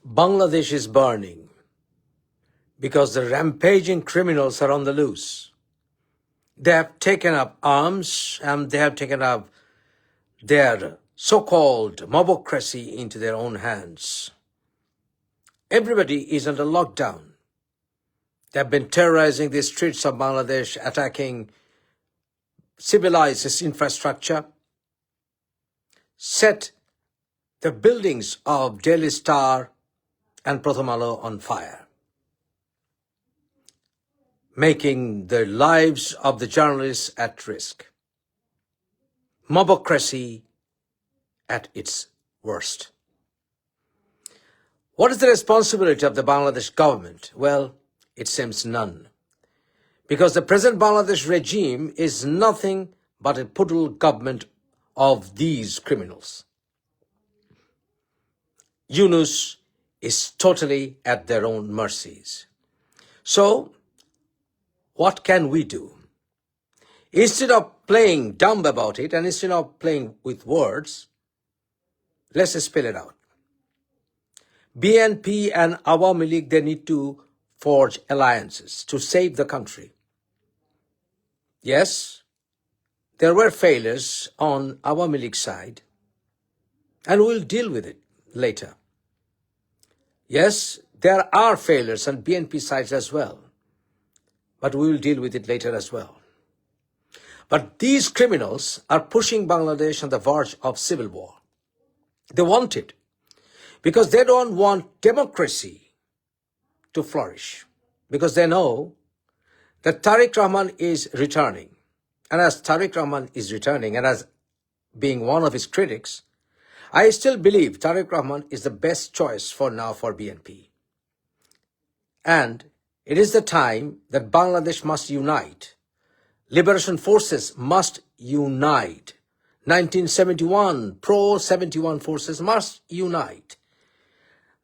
Bangladesh is burning because the rampaging criminals are on the loose. They have taken up arms and they have taken up their so-called mobocracy into their own hands. Everybody is under lockdown. They have been terrorizing the streets of Bangladesh, attacking civilized infrastructure, set the buildings of Daily Star and Pratham on fire, making the lives of the journalists at risk. Mobocracy at its worst. What is the responsibility of the Bangladesh government? Well, it seems none. Because the present Bangladesh regime is nothing but a poodle government of these criminals. Yunus is totally at their own mercies. So, what can we do? Instead of playing dumb about it and instead of playing with words, let's spell it out. BNP and Awami League, they need to forge alliances to save the country. Yes, there were failures on Awami League side, and we'll deal with it later. Yes, there are failures on BNP sides as well, but we will deal with it later as well. But these criminals are pushing Bangladesh on the verge of civil war. They want it because they don't want democracy to flourish, because they know that Tariq Rahman is returning. And as Tariq Rahman is returning, and as being one of his critics, I still believe Tariq Rahman is the best choice for now for BNP. And it is the time that Bangladesh must unite. Liberation forces must unite. 1971, pro-71 forces must unite.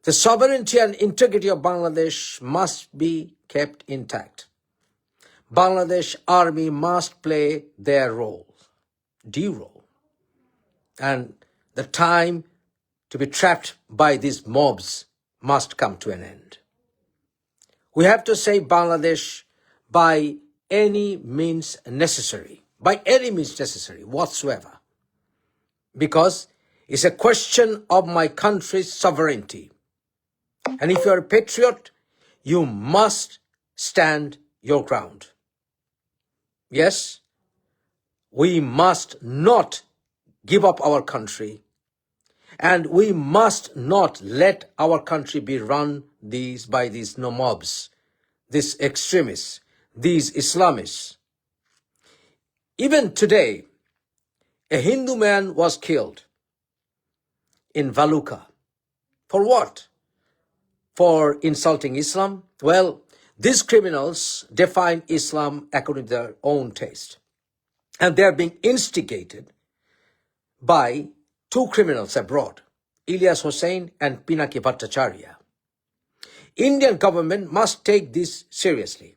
The sovereignty and integrity of Bangladesh must be kept intact. Bangladesh army must play their role, due role. And the time to be trapped by these mobs must come to an end. We have to save Bangladesh by any means necessary, whatsoever. Because it's a question of my country's sovereignty. And if you're a patriot, you must stand your ground. Yes, we must not give up our country, and we must not let our country be run by these mobs, these extremists, these Islamists. Even today, a Hindu man was killed in Valuka. For what? For insulting Islam? Well, these criminals define Islam according to their own taste. And they are being instigated by two criminals abroad, Ilyas Hussain and Pinaki Bhattacharya. Indian government must take this seriously.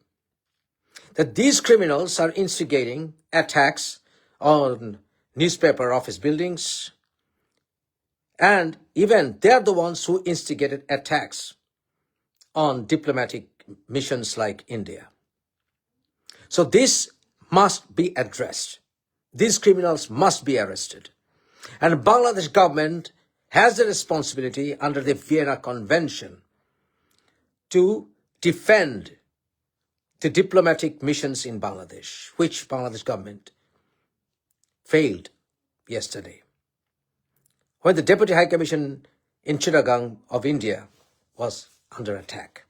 That these criminals are instigating attacks on newspaper office buildings, and even they are the ones who instigated attacks on diplomatic missions like India. So this must be addressed. These criminals must be arrested. And Bangladesh government has the responsibility under the Vienna Convention to defend the diplomatic missions in Bangladesh, which Bangladesh government failed yesterday. When the Deputy High Commission in Chittagong of India was under attack,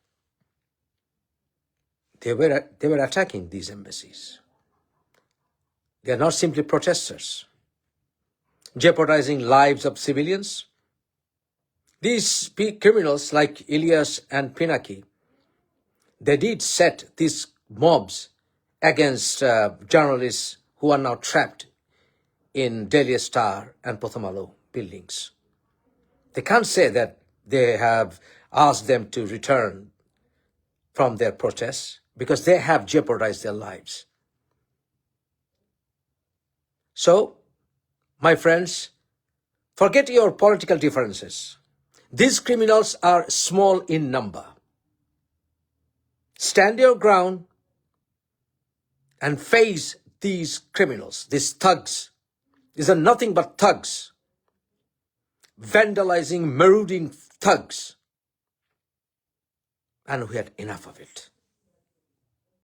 they were attacking these embassies. They are not simply protesters, jeopardizing lives of civilians. These criminals like Ilyas and Pinaki, they did set these mobs against journalists who are now trapped in Daily Star and Pratham buildings. They can't say that they have asked them to return from their protests because they have jeopardized their lives. So, my friends, forget your political differences. These criminals are small in number. Stand your ground and face these criminals, these thugs. These are nothing but thugs, vandalizing, marauding thugs. And we had enough of it.